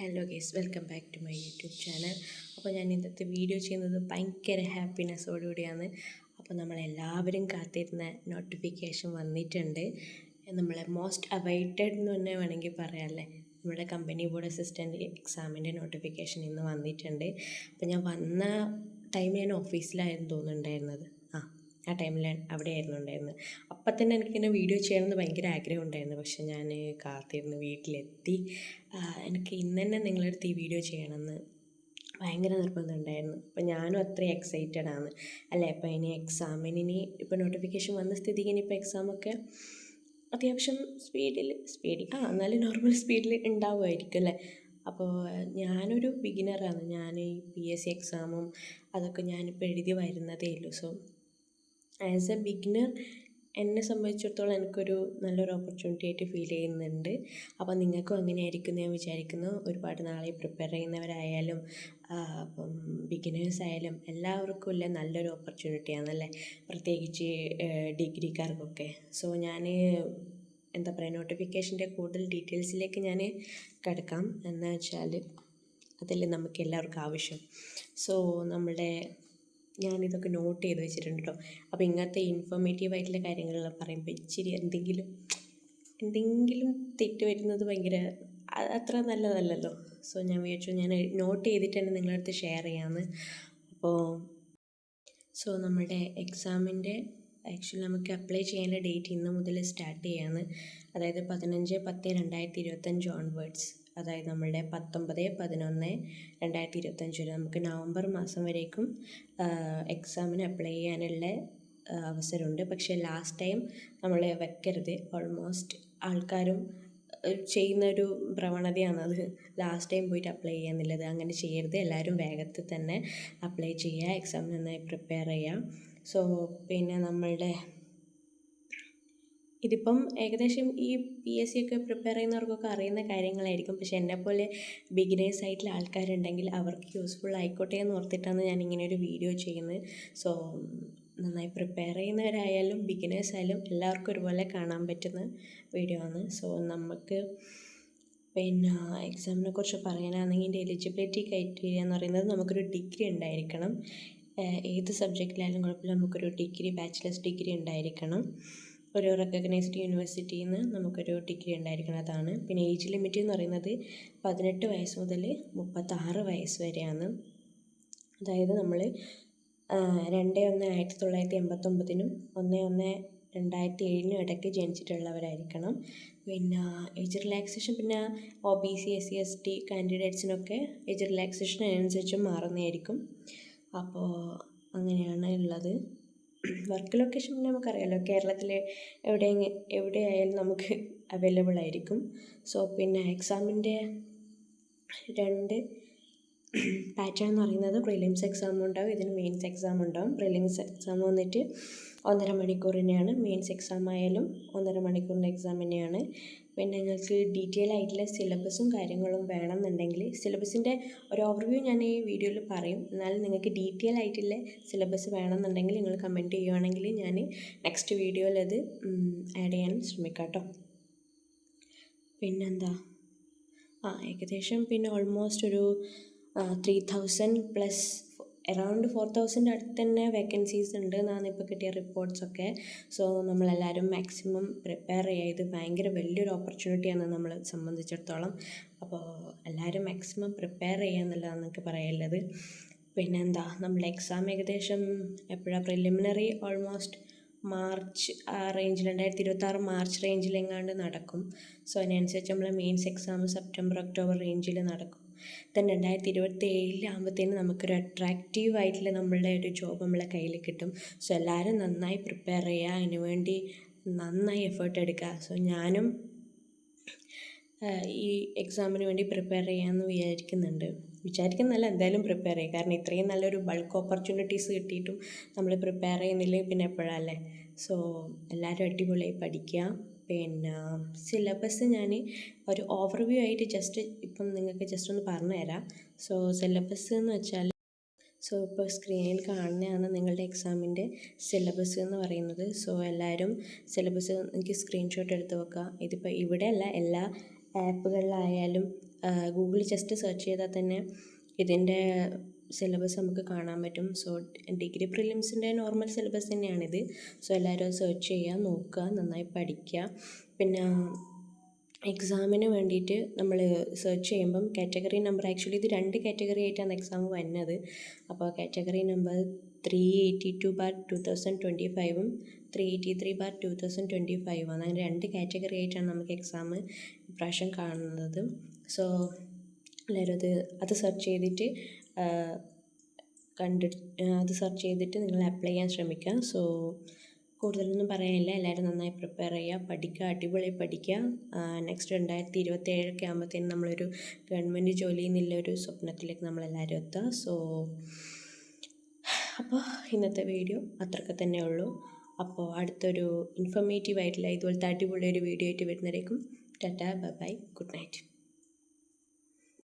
Hello guys, welcome back to my YouTube channel. അപ്പോൾ ഞാൻ ഇന്നത്തെ വീഡിയോ ചെയ്യുന്നത് ഭയങ്കര ഹാപ്പിനെസ്സോടുകൂടിയാണ്. അപ്പോൾ നമ്മളെല്ലാവരും കാത്തിരുന്ന നോട്ടിഫിക്കേഷൻ വന്നിട്ടുണ്ട്. നമ്മളെ മോസ്റ്റ് അവൈറ്റഡ് എന്ന് തന്നെ വേണമെങ്കിൽ പറയാമല്ലേ. നമ്മുടെ കമ്പനി ബോർഡ് അസിസ്റ്റൻ്റ് എക്സാമിൻ്റെ നോട്ടിഫിക്കേഷൻ ഇന്ന് വന്നിട്ടുണ്ട്. അപ്പോൾ ഞാൻ വന്ന ടൈം ഞാൻ ഓഫീസിലായിരുന്നു തോന്നുന്നുണ്ടായിരുന്നത്. ആ ടൈമിൽ അവിടെ ആയിരുന്നു ഉണ്ടായിരുന്നത്. അപ്പം തന്നെ എനിക്കിങ്ങനെ വീഡിയോ ചെയ്യണമെന്ന് ഭയങ്കര ആഗ്രഹം ഉണ്ടായിരുന്നു. പക്ഷെ ഞാൻ കാത്തിരുന്ന് വീട്ടിലെത്തി. എനിക്ക് ഇന്ന് തന്നെ നിങ്ങളുടെ അടുത്ത് ഈ വീഡിയോ ചെയ്യണമെന്ന് ഭയങ്കര നിർബന്ധം ഉണ്ടായിരുന്നു. അപ്പം ഞാനും അത്രയും എക്സൈറ്റഡ് ആണ് അല്ലേ. അപ്പോൾ ഇനി എക്സാമിന് ഇപ്പോൾ നോട്ടിഫിക്കേഷൻ വന്ന സ്ഥിതിക്ക് ഇനിയിപ്പോൾ എക്സാമൊക്കെ അത്യാവശ്യം സ്പീഡിൽ എന്നാലും നോർമൽ സ്പീഡിൽ ഉണ്ടാവുമായിരിക്കും അല്ലേ. അപ്പോൾ ഞാനൊരു ബിഗിനറാണ്. ഞാൻ ഈ PSC എക്സാമും അതൊക്കെ ഞാനിപ്പോൾ എഴുതി വരുന്നതേ ഉള്ളൂ. സോ ആസ് എ ബിഗിനർ എന്നെ സംബന്ധിച്ചിടത്തോളം എനിക്കൊരു നല്ലൊരു ഓപ്പർച്യൂണിറ്റി ആയിട്ട് ഫീൽ ചെയ്യുന്നുണ്ട്. അപ്പോൾ നിങ്ങൾക്കും അങ്ങനെയായിരിക്കും ഞാൻ വിചാരിക്കുന്നു. ഒരുപാട് നാളെ പ്രിപ്പയർ ചെയ്യുന്നവരായാലും അപ്പം ബിഗിനേഴ്സ് ആയാലും എല്ലാവർക്കും ഉള്ള നല്ലൊരു ഓപ്പർച്യൂണിറ്റി ആണല്ലേ, പ്രത്യേകിച്ച് ഡിഗ്രിക്കാർക്കൊക്കെ. സോ ഞാൻ എന്താ പറയുക, നോട്ടിഫിക്കേഷൻ്റെ കൂടുതൽ ഡീറ്റെയിൽസിലേക്ക് ഞാൻ കിടക്കാം. എന്ന് വെച്ചാൽ അതല്ലേ നമുക്ക് എല്ലാവർക്കും ആവശ്യം. സോ ഞാനിതൊക്കെ നോട്ട് ചെയ്ത് വെച്ചിട്ടുണ്ട് കേട്ടോ. അപ്പോൾ ഇങ്ങനത്തെ ഇൻഫോർമേറ്റീവ് ആയിട്ടുള്ള കാര്യങ്ങളെല്ലാം പറയുമ്പോൾ ഇച്ചിരി എന്തെങ്കിലും തെറ്റ് വരുന്നത് ഭയങ്കര അത്ര നല്ലതല്ലല്ലോ. സോ ഞാൻ വിചാരിച്ചു ഞാൻ നോട്ട് ചെയ്തിട്ട് തന്നെ നിങ്ങളുടെ അടുത്ത് ഷെയർ ചെയ്യാമെന്ന്. നമ്മുടെ എക്സാമിൻ്റെ ആക്ച്വലി നമുക്ക് അപ്ലൈ ചെയ്യേണ്ട ഡേറ്റ് ഇന്ന് മുതൽ സ്റ്റാർട്ട് ചെയ്യാമെന്ന്. അതായത് 15/10/2025 ഓൺവേർഡ്സ്. അതായത് നമ്മളുടെ 19/11/2025 വരെ നമുക്ക് നവംബർ മാസം വരേക്കും എക്സാമിന് അപ്ലൈ ചെയ്യാനുള്ള അവസരമുണ്ട്. പക്ഷേ ലാസ്റ്റ് ടൈം നമ്മൾ വെക്കരുത്. ഓൾമോസ്റ്റ് ആൾക്കാരും ചെയ്യുന്നൊരു പ്രവണതയാണത്, ലാസ്റ്റ് ടൈം പോയിട്ട് അപ്ലൈ ചെയ്യുക എന്നുള്ളത്. അങ്ങനെ ചെയ്യരുത്. എല്ലാവരും വേഗത്തിൽ തന്നെ അപ്ലൈ ചെയ്യുക, എക്സാം നന്നായി പ്രിപ്പയർ ചെയ്യുക. സോ പിന്നെ ഇതിപ്പം ഏകദേശം ഈ PSC ഒക്കെ പ്രിപ്പയർ ചെയ്യുന്നവർക്കൊക്കെ അറിയുന്ന കാര്യങ്ങളായിരിക്കും. പക്ഷെ എന്നെപ്പോലെ ബിഗിനേഴ്സ് ആയിട്ടുള്ള ആൾക്കാരുണ്ടെങ്കിൽ അവർക്ക് യൂസ്ഫുൾ ആയിക്കോട്ടെ എന്ന് ഓർത്തിട്ടാണ് ഞാൻ ഇങ്ങനെ ഒരു വീഡിയോ ചെയ്യുന്നത്. സോ നന്നായി പ്രിപ്പയർ ചെയ്യുന്നവരായാലും ബിഗിനേഴ്സ് ആയാലും എല്ലാവർക്കും ഒരുപോലെ കാണാൻ പറ്റുന്ന വീഡിയോ ആണ്. സോ നമുക്ക് പിന്നെ എക്സാമിനെ കുറിച്ച് പറയാനാണെങ്കിൽ ഇതിൻ്റെ എലിജിബിലിറ്റി ക്രൈറ്റീരിയ എന്ന് പറയുന്നത് നമുക്കൊരു ഡിഗ്രി ഉണ്ടായിരിക്കണം. ഏത് സബ്ജക്റ്റിലായാലും കുഴപ്പമില്ല, നമുക്കൊരു ഡിഗ്രി, ബാച്ചിലേഴ്സ് ഡിഗ്രി ഉണ്ടായിരിക്കണം. ഒരു റെക്കഗ്നൈസ്ഡ് യൂണിവേഴ്സിറ്റിയിൽ നിന്ന് നമുക്കൊരു ഡിഗ്രി ഉണ്ടായിരിക്കണം. അതാണ്. പിന്നെ ഏജ് ലിമിറ്റ് എന്ന് പറയുന്നത് 18 വയസ്സ് മുതൽ 36 വയസ്സ് വരെയാണ്. അതായത് നമ്മൾ 2/1/1989 1/1/2007 ഇടയ്ക്ക് ജനിച്ചിട്ടുള്ളവരായിരിക്കണം. പിന്നെ ഏജ് റിലാക്സേഷൻ പിന്നെ OBC SC ST കാൻഡിഡേറ്റ്സിനൊക്കെ ഏജ് റിലാക്സേഷൻ അതിനനുസരിച്ച് മാറുന്നതായിരിക്കും. അപ്പോൾ അങ്ങനെയാണ് ഉള്ളത്. വർക്ക് ലൊക്കേഷൻ പിന്നെ നമുക്കറിയാമല്ലോ, കേരളത്തിൽ എവിടെയായാലും നമുക്ക് അവൈലബിൾ ആയിരിക്കും. സോ പിന്നെ എക്സാമിൻ്റെ 2 പാറ്റേൺ എന്ന് പറയുന്നത് പ്രിലിംസ് എക്സാം ഉണ്ടാവും, ഇതിന് മെയിൻസ് എക്സാം ഉണ്ടാവും. പ്രിലിംസ് എക്സാം വന്നിട്ട് 1.5 മണിക്കൂർ തന്നെയാണ്. മെയിൻസ് എക്സാം ആയാലും 1.5 മണിക്കൂറിൻ്റെ എക്സാം തന്നെയാണ്. പിന്നെ നിങ്ങൾക്ക് ഡീറ്റെയിൽ ആയിട്ടുള്ള സിലബസും കാര്യങ്ങളും വേണമെന്നുണ്ടെങ്കിൽ സിലബസിൻ്റെ ഒരു ഓവർവ്യൂ ഞാൻ ഈ വീഡിയോയിൽ പറയും. എന്നാലും നിങ്ങൾക്ക് ഡീറ്റെയിൽ ആയിട്ടുള്ള സിലബസ് വേണമെന്നുണ്ടെങ്കിൽ നിങ്ങൾ കമൻറ്റ് ചെയ്യുവാണെങ്കിൽ ഞാൻ നെക്സ്റ്റ് വീഡിയോയിൽ അത് ആഡ് ചെയ്യാൻ ശ്രമിക്കാം കേട്ടോ. പിന്നെന്താ, ഏകദേശം പിന്നെ ഓൾമോസ്റ്റ് ഒരു 3000+ അറൗണ്ട് 4000 അടുത്ത് തന്നെ വേക്കൻസീസ് ഉണ്ട് എന്നാണ് ഇപ്പോൾ കിട്ടിയ റിപ്പോർട്ട്സൊക്കെ. സോ നമ്മളെല്ലാവരും മാക്സിമം പ്രിപ്പയർ ചെയ്യുക. ഇത് ഭയങ്കര വലിയൊരു ഓപ്പർച്യൂണിറ്റിയാണ് നമ്മളെ സംബന്ധിച്ചിടത്തോളം. അപ്പോൾ എല്ലാവരും മാക്സിമം പ്രിപ്പയർ ചെയ്യുക എന്നുള്ളതാണ് എനിക്ക് പറയാനുള്ളത്. പിന്നെന്താ, നമ്മൾ എക്സാം ഏകദേശം എപ്പോഴാണ്, പ്രിലിമിനറി ഓൾമോസ്റ്റ് മാർച്ച് ആ റേഞ്ചിൽ 2026 മാർച്ച് റേഞ്ചിലെങ്ങാണ്ട് നടക്കും. സോ അതിനനുസരിച്ച് നമ്മൾ മെയിൻസ് എക്സാം സെപ്റ്റംബർ ഒക്ടോബർ റേഞ്ചിൽ നടക്കും. ദെൻ 2027 ആകുമ്പോഴത്തേനും നമുക്കൊരു അട്രാക്റ്റീവ് ആയിട്ടുള്ള നമ്മളുടെ ഒരു ജോബ് നമ്മളെ കയ്യിൽ കിട്ടും. സോ എല്ലാവരും നന്നായി പ്രിപ്പയർ ചെയ്യുക, അതിന് വേണ്ടി നന്നായി എഫേർട്ട് എടുക്കുക. സോ ഞാനും ഈ എക്സാമിന് വേണ്ടി പ്രിപ്പയർ ചെയ്യാമെന്ന് വിചാരിക്കുന്നല്ല, എന്തായാലും പ്രിപ്പയർ ചെയ്യുക. കാരണം ഇത്രയും നല്ലൊരു ബൾക്ക് ഓപ്പർച്യൂണിറ്റീസ് കിട്ടിയിട്ടും നമ്മൾ പ്രിപ്പയർ ചെയ്യുന്നില്ലെങ്കിൽ പിന്നെ എപ്പോഴല്ലേ. സോ എല്ലാവരും അടിപൊളിയായി പഠിക്കുക. പിന്നെ സിലബസ് ഞാൻ ഒരു ഓവർവ്യൂ ആയിട്ട് ഇപ്പം നിങ്ങൾക്ക് ജസ്റ്റ് ഒന്ന് പറഞ്ഞു തരാം. സോ സിലബസ് എന്ന് വെച്ചാൽ ഇപ്പോൾ സ്ക്രീനിൽ കാണുന്നതാണ് നിങ്ങളുടെ എക്സാമിൻ്റെ സിലബസ് എന്ന് പറയുന്നത്. സോ എല്ലാവരും സിലബസ് എനിക്ക് സ്ക്രീൻഷോട്ട് എടുത്ത് വെക്കുക. ഇതിപ്പോൾ ഇവിടെയല്ല, എല്ലാ ആപ്പുകളിലായാലും ഗൂഗിളിൽ ജസ്റ്റ് സെർച്ച് ചെയ്താൽ തന്നെ ഇതിൻ്റെ സിലബസ് നമുക്ക് കാണാൻ പറ്റും. സോ ഡിഗ്രി പ്രിലിംസിൻ്റെ നോർമൽ സിലബസ് തന്നെയാണിത്. സോ എല്ലാവരും അത് സെർച്ച് ചെയ്യുക, നോക്കുക, നന്നായി പഠിക്കുക. പിന്നെ എക്സാമിന് വേണ്ടിയിട്ട് നമ്മൾ സെർച്ച് ചെയ്യുമ്പം കാറ്റഗറി നമ്പർ, ആക്ച്വലി ഇത് 2 കാറ്റഗറി ആയിട്ടാണ് എക്സാം വരുന്നത്. അപ്പോൾ കാറ്റഗറി നമ്പർ 382/2025 383/2025 ആണ്. അങ്ങനെ 2 കാറ്റഗറി ആയിട്ടാണ് നമുക്ക് എക്സാം ഇപ്രാവശ്യം കാണുന്നത്. സോ എല്ലാവരും അത് സെർച്ച് ചെയ്തിട്ട് അത് സെർച്ച് ചെയ്തിട്ട് നിങ്ങൾ അപ്ലൈ ചെയ്യാൻ ശ്രമിക്കുക. സോ കൂടുതലൊന്നും പറയാനില്ല. എല്ലാവരും നന്നായി പ്രിപ്പയർ ചെയ്യുക, പഠിക്കുക, അടിപൊളി പഠിക്കുക. നെക്സ്റ്റ് 2027 ആകുമ്പോഴത്തേനും നമ്മളൊരു ഗവൺമെൻറ് ജോലി എന്നുള്ളൊരു സ്വപ്നത്തിലേക്ക് നമ്മളെല്ലാവരും എത്തുക. സോ അപ്പോൾ ഇന്നത്തെ വീഡിയോ അത്രയ്ക്ക് തന്നെ ഉള്ളൂ. അപ്പോൾ അടുത്തൊരു ഇൻഫോർമേറ്റീവ് ആയിട്ടുള്ള ഇതുപോലത്തെ അടിപൊളി ഒരു വീഡിയോ ആയിട്ട് വരുന്നവരേക്കും tata, bye bye, good night.